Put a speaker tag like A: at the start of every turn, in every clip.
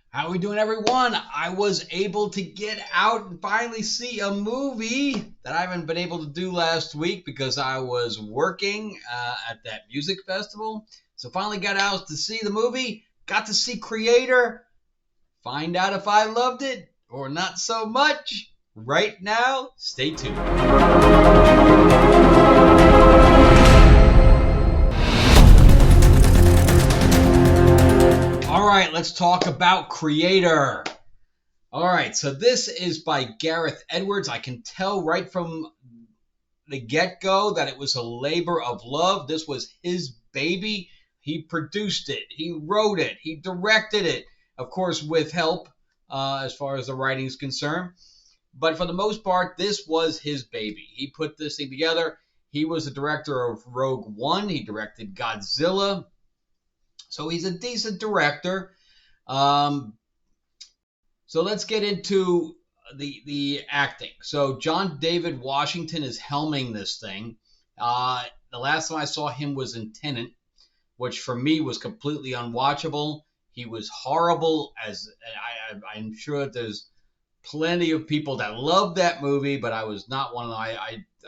A: How are we doing, everyone? I was able to get out and finally see a movie that I haven't been able to do last week because I was working at that music festival. So finally got out to see the movie, got to see Creator, find out if I loved it or not so much. Right now, stay tuned. All right, let's talk about Creator. All right, so this is by Gareth Edwards. I can tell right from the get-go that it was a labor of love. This was his baby. He produced it. He wrote it. He directed it, of course, with help as far as the writing is concerned. But for the most part, this was his baby. He put this thing together. He was the director of Rogue One. He directed Godzilla. So he's a decent director. So let's get into the acting. So John David Washington is helming this thing. The last time I saw him was in Tenet, which for me was completely unwatchable. He was horrible. I'm sure there's plenty of people that love that movie, but I was not one of them.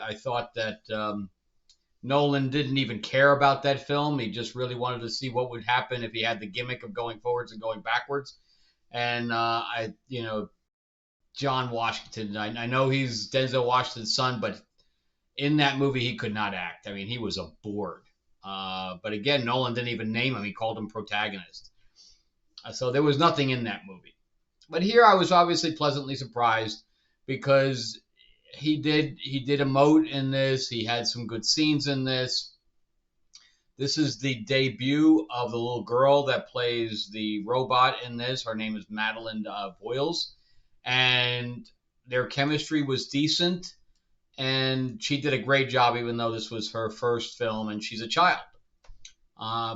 A: I thought that Nolan didn't even care about that film. He just really wanted to see what would happen if he had the gimmick of going forwards and going backwards. And John Washington, I know he's Denzel Washington's son, but in that movie he could not act. I mean, he was a bored. But again, Nolan didn't even name him. He called him protagonist. So there was nothing in that movie. But here I was obviously pleasantly surprised because he did emote in this. He had some good scenes in this. This is the debut of the little girl that plays the robot in this. Her name is Madeline Boyles. And their chemistry was decent. And she did a great job, even though this was her first film and she's a child.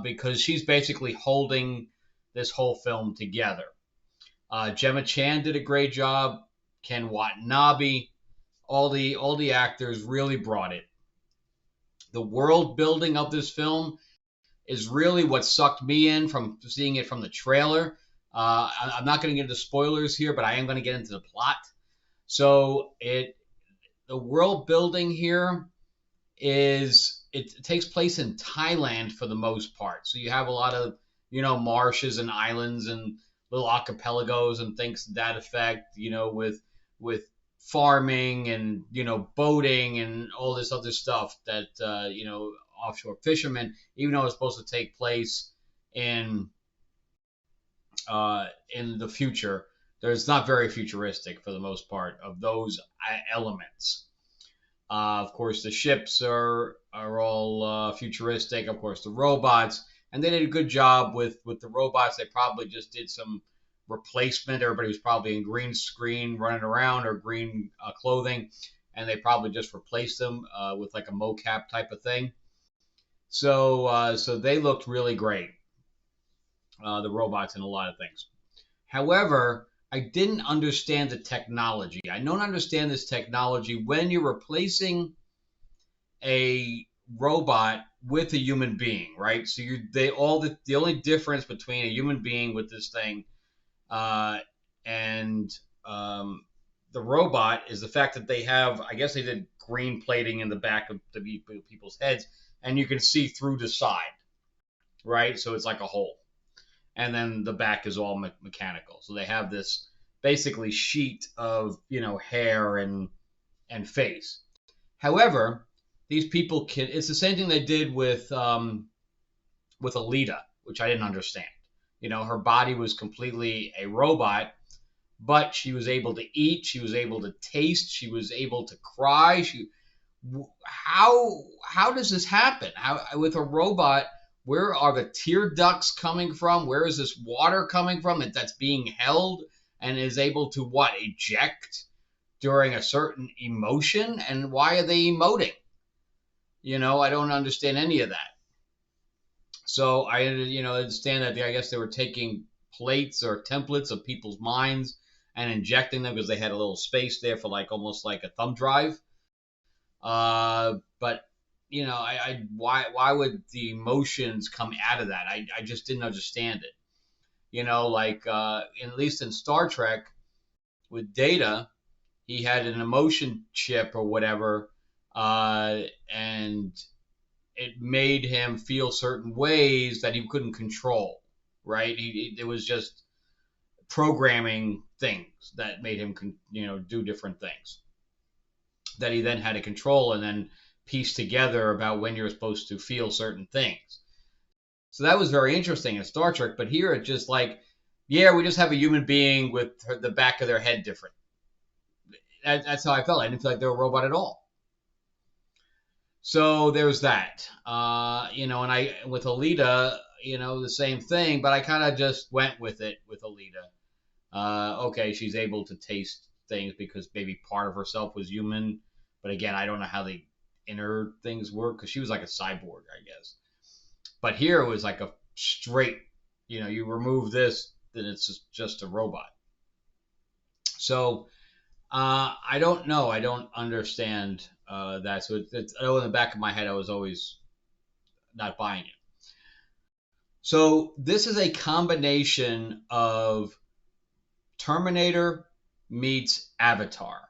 A: Because she's basically holding this whole film together. Gemma Chan did a great job. Ken Watanabe. All the actors really brought it. The world building of this film is really what sucked me in from seeing it from the trailer. I'm not going to get into spoilers here, but I am going to get into the plot. So the world building here it takes place in Thailand for the most part. So you have a lot of marshes and islands and little archipelagos and things to that effect. With farming and boating and all this other stuff that offshore fishermen, even though it's supposed to take place in the future, there's not very futuristic for the most part of those elements. Of course, the ships are all futuristic. Of course, the robots, and they did a good job with the robots. They probably just did some replacement. Everybody was probably in green screen running around or green clothing, and they probably just replaced them with like a mocap type of thing. So they looked really great, the robots, in a lot of things. However, I didn't understand the technology. I don't understand this technology when you're replacing a robot with a human being, right? So the only difference between a human being with this thing and the robot is the fact that they have, I guess they did green plating in the back of the people's heads, and you can see through the side, right? So it's like a hole. And then the back is all mechanical. So they have this basically sheet of, hair and face. However, these people it's the same thing they did with Alita, which I didn't understand. Her body was completely a robot, but she was able to eat, she was able to taste, she was able to cry. How does this happen? How, with a robot, where are the tear ducts coming from? Where is this water coming from that's being held and is able to eject during a certain emotion? And why are they emoting? I don't understand any of that. So I understand that I guess they were taking plates or templates of people's minds and injecting them because they had a little space there for almost like a thumb drive. But why would the emotions come out of that? I just didn't understand it. Like at least in Star Trek with Data, he had an emotion chip or whatever, and it made him feel certain ways that he couldn't control. Right? It was just programming things that made him, do different things that he then had to control and then piece together about when you're supposed to feel certain things. So that was very interesting in Star Trek. But here it's just like, yeah, we just have a human being with the back of their head different. That's how I felt. I didn't feel like they were a robot at all. So there's that. And I with Alita, the same thing, but I kind of just went with it with Alita. Okay, she's able to taste things because maybe part of herself was human. But again, I don't know how the inner things work because she was like a cyborg, I guess. But here it was like a straight, you remove this, then it's just a robot. So I don't know. I don't understand that. So it's in the back of my head, I was always not buying it. So this is a combination of Terminator meets Avatar.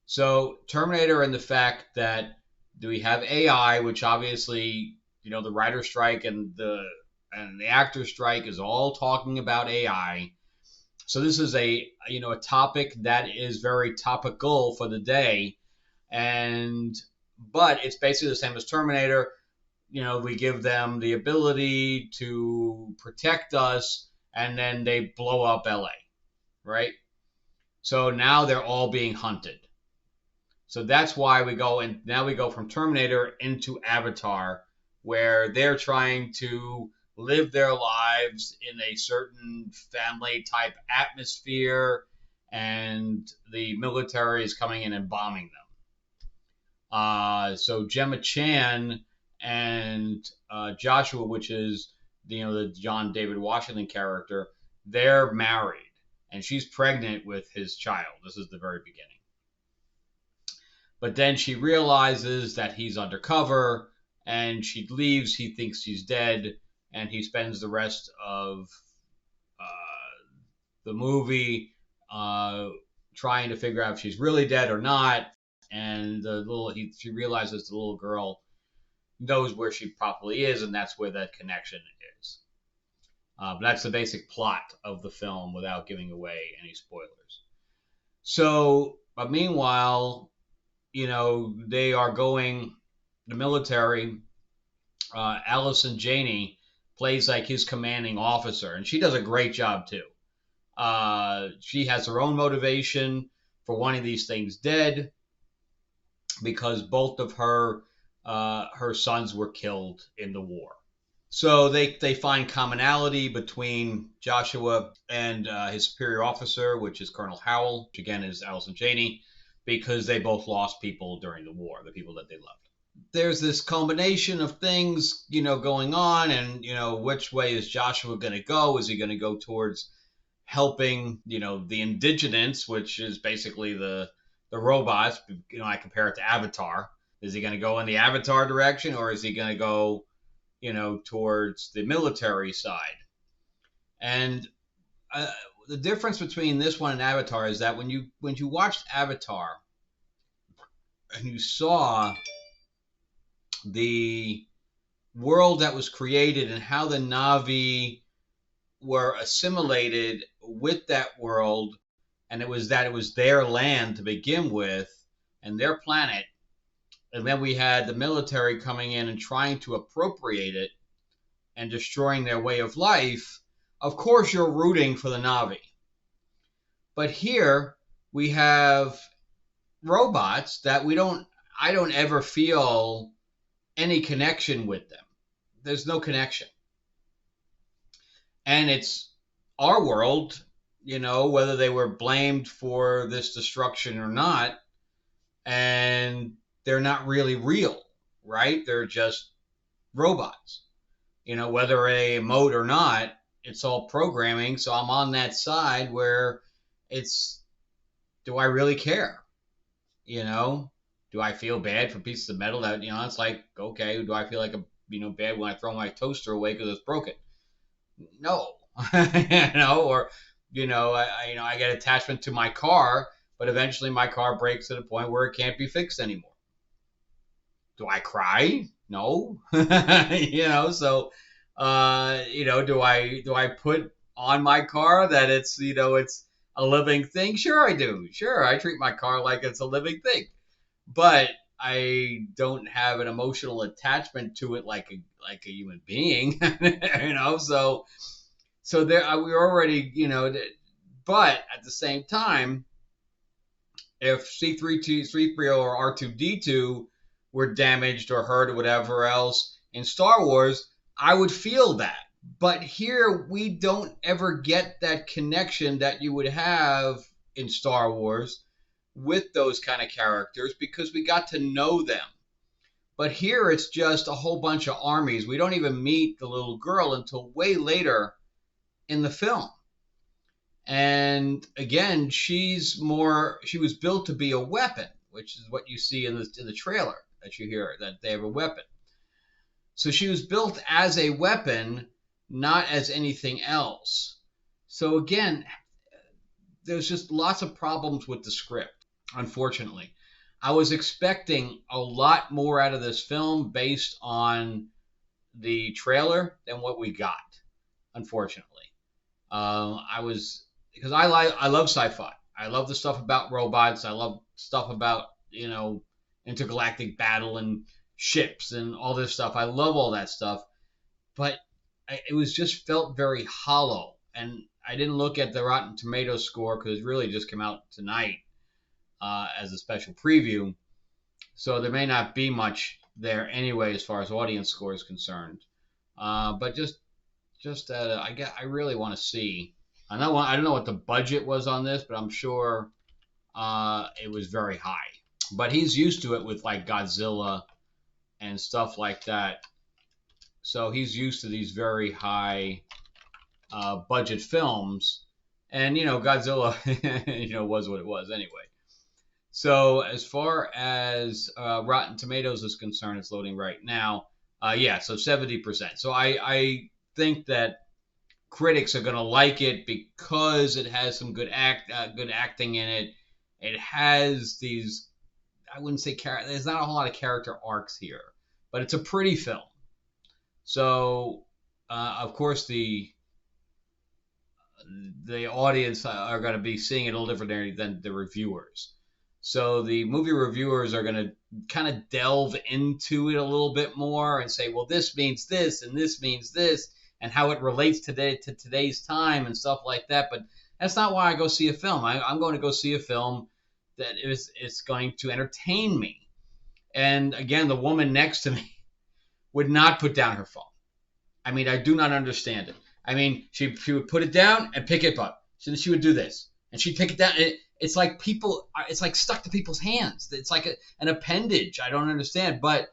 A: So Terminator and the fact that we have AI, which obviously, the writer's strike and the actor's strike is all talking about AI. So this is a topic that is very topical for the day, but it's basically the same as Terminator. We give them the ability to protect us, and then they blow up LA, right? So now they're all being hunted. So that's why we go from Terminator into Avatar, where they're trying to live their lives in a certain family type atmosphere, and the military is coming in and bombing them. So Gemma Chan and Joshua, which is the John David Washington character, they're married, and she's pregnant with his child. This is the very beginning. But then she realizes that he's undercover, and she leaves. He thinks she's dead, and he spends the rest of the movie trying to figure out if she's really dead or not. And she realizes the little girl knows where she probably is, and that's where that connection is. But that's the basic plot of the film without giving away any spoilers. So, but meanwhile, they are going, the military, Allison Janney plays like his commanding officer, and she does a great job too. She has her own motivation for wanting these things dead because both of her sons were killed in the war. So they find commonality between Joshua and his superior officer, which is Colonel Howell, which again is Allison Janney, because they both lost people during the war, the people that they loved. There's this combination of things, going on, and, which way is Joshua going to go? Is he going to go towards helping, the indigenous, which is basically the robots? I compare it to Avatar. Is he going to go in the Avatar direction, or is he going to go, towards the military side? And the difference between this one and Avatar is that when you watched Avatar and you saw the world that was created and how the Na'vi were assimilated with that world, and it was their land to begin with and their planet, and then we had the military coming in and trying to appropriate it and destroying their way of life. Of course, you're rooting for the Na'vi. But here we have robots that I don't ever feel any connection with them. There's no connection. And it's our world, whether they were blamed for this destruction or not, and they're not really real, right? They're just robots. Whether they emote or not, it's all programming. So I'm on that side where do I really care? Do I feel bad for pieces of metal that, it's like, okay, do I feel like bad when I throw my toaster away because it's broken? No, or I get attachment to my car, but eventually my car breaks to the point where it can't be fixed anymore. Do I cry? No. So do I put on my car that it's a living thing? Sure I do. Sure, I treat my car like it's a living thing. But I don't have an emotional attachment to it like a human being. So there we're already, but at the same time, if C3PO or R2D2 were damaged or hurt or whatever else in Star Wars, I would feel that. But here we don't ever get that connection that you would have in Star Wars with those kind of characters because we got to know them. But here it's just a whole bunch of armies. We don't even meet the little girl until way later in the film. And again, she was built to be a weapon, which is what you see in the trailer that you hear, that they have a weapon. So she was built as a weapon, not as anything else. So again, there's just lots of problems with the script, unfortunately. I was expecting a lot more out of this film based on the trailer than what we got, unfortunately. Because I love sci-fi. I love the stuff about robots. I love stuff about intergalactic battle and ships and all this stuff. I love all that stuff, but it was just felt very hollow. And I didn't look at the Rotten Tomatoes score because it really just came out tonight as a special preview, so there may not be much there anyway as far as audience score is concerned. But I really want to see. I don't know what the budget was on this, but I'm sure it was very high. But he's used to it with like Godzilla and stuff like that. So he's used to these very high budget films. And, Godzilla, was what it was anyway. So as far as Rotten Tomatoes is concerned, it's loading right now. So 70%. So I think that critics are going to like it because it has some good acting in it. It has these, I wouldn't say there's not a whole lot of character arcs here, but it's a pretty film. So of course the audience are going to be seeing it a little differently than the reviewers. So the movie reviewers are going to kind of delve into it a little bit more and say, well, this means this and this means this, and how it relates to today's time and stuff like that. But that's not why I go see a film. I'm going to go see a film that it's going to entertain me. And again, the woman next to me would not put down her phone. I mean, I do not understand it. I mean, she would put it down and pick it up. So she would do this, and she'd take it down. It's like it's like stuck to people's hands. It's like an appendage. I don't understand. But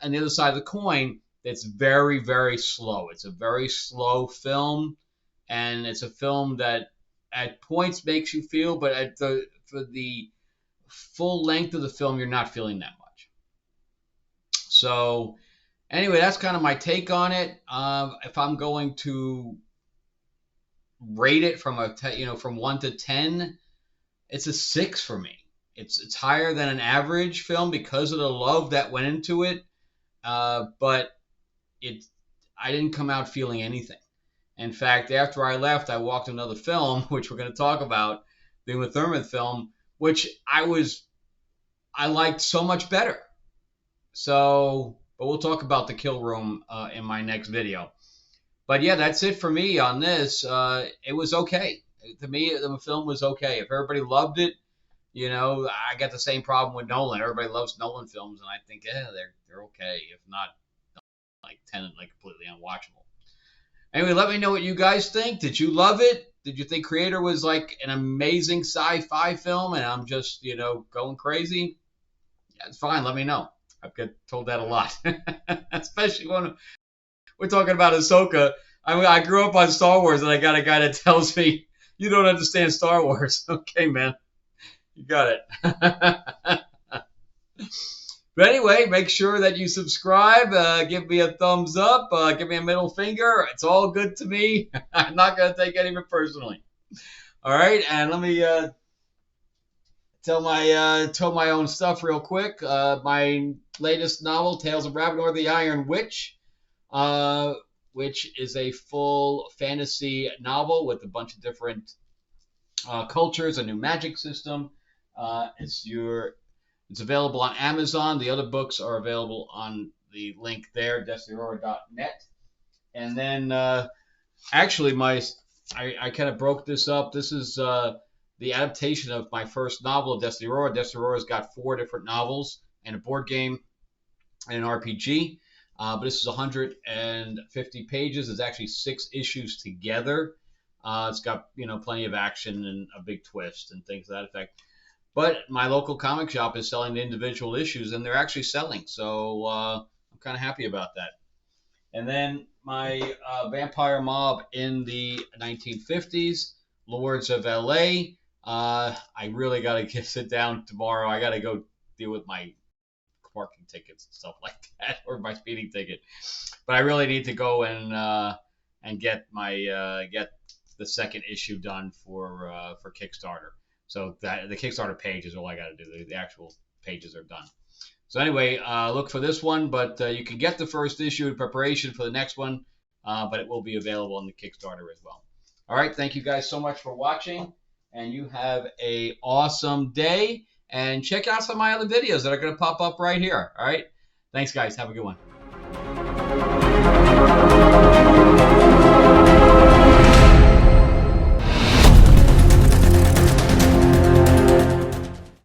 A: on the other side of the coin, it's very, very slow. It's a very slow film, and it's a film that at points makes you feel, but for the full length of the film, you're not feeling that much. So anyway, that's kind of my take on it. If I'm going to rate it from from 1 to 10, it's a 6 for me. It's higher than an average film because of the love that went into it. But I didn't come out feeling anything. In fact, after I left, I walked to another film, which we're going to talk about, the Uma Thurman film, which I liked so much better. So, but we'll talk about The Kill Room in my next video. But yeah, that's it for me on this. It was okay. To me, the film was okay. If everybody loved it, I got the same problem with Nolan. Everybody loves Nolan films, and I think, they're okay. If not, like Tenet, like completely unwatchable. Anyway, let me know what you guys think. Did you love it? Did you think Creator was like an amazing sci-fi film, and I'm just, going crazy? Yeah, it's fine. Let me know. I've got told that a lot, especially when we're talking about Ahsoka. I mean, I grew up on Star Wars, and I got a guy that tells me, you don't understand Star Wars. Okay, man. You got it. But anyway, make sure that you subscribe. Give me a thumbs up. Give me a middle finger. It's all good to me. I'm not going to take any of it personally. All right, and let me tell my own stuff real quick. My latest novel, Tales of Ravenor the Iron Witch, which is a full fantasy novel with a bunch of different cultures, a new magic system. It's available on Amazon. The other books are available on the link there, destinaurora.net. And then actually, I kind of broke this up. This is the adaptation of my first novel, Destiny Aurora. Destiny Aurora's got 4 different novels and a board game and an RPG. But this is 150 pages. It's actually 6 issues together. It's got plenty of action and a big twist and things to that effect. But my local comic shop is selling the individual issues, and they're actually selling. So I'm kind of happy about that. And then my Vampire Mob in the 1950s, Lords of L.A. I really got to sit down tomorrow. I got to go deal with my parking tickets and stuff like that, or my speeding ticket. But I really need to go and get the second issue done for Kickstarter. So the Kickstarter page is all I got to do. The actual pages are done. So anyway, look for this one, but you can get the first issue in preparation for the next one, but it will be available on the Kickstarter as well. All right, thank you guys so much for watching, and you have a awesome day. And check out some of my other videos that are going to pop up right here. All right, thanks guys. Have a good one.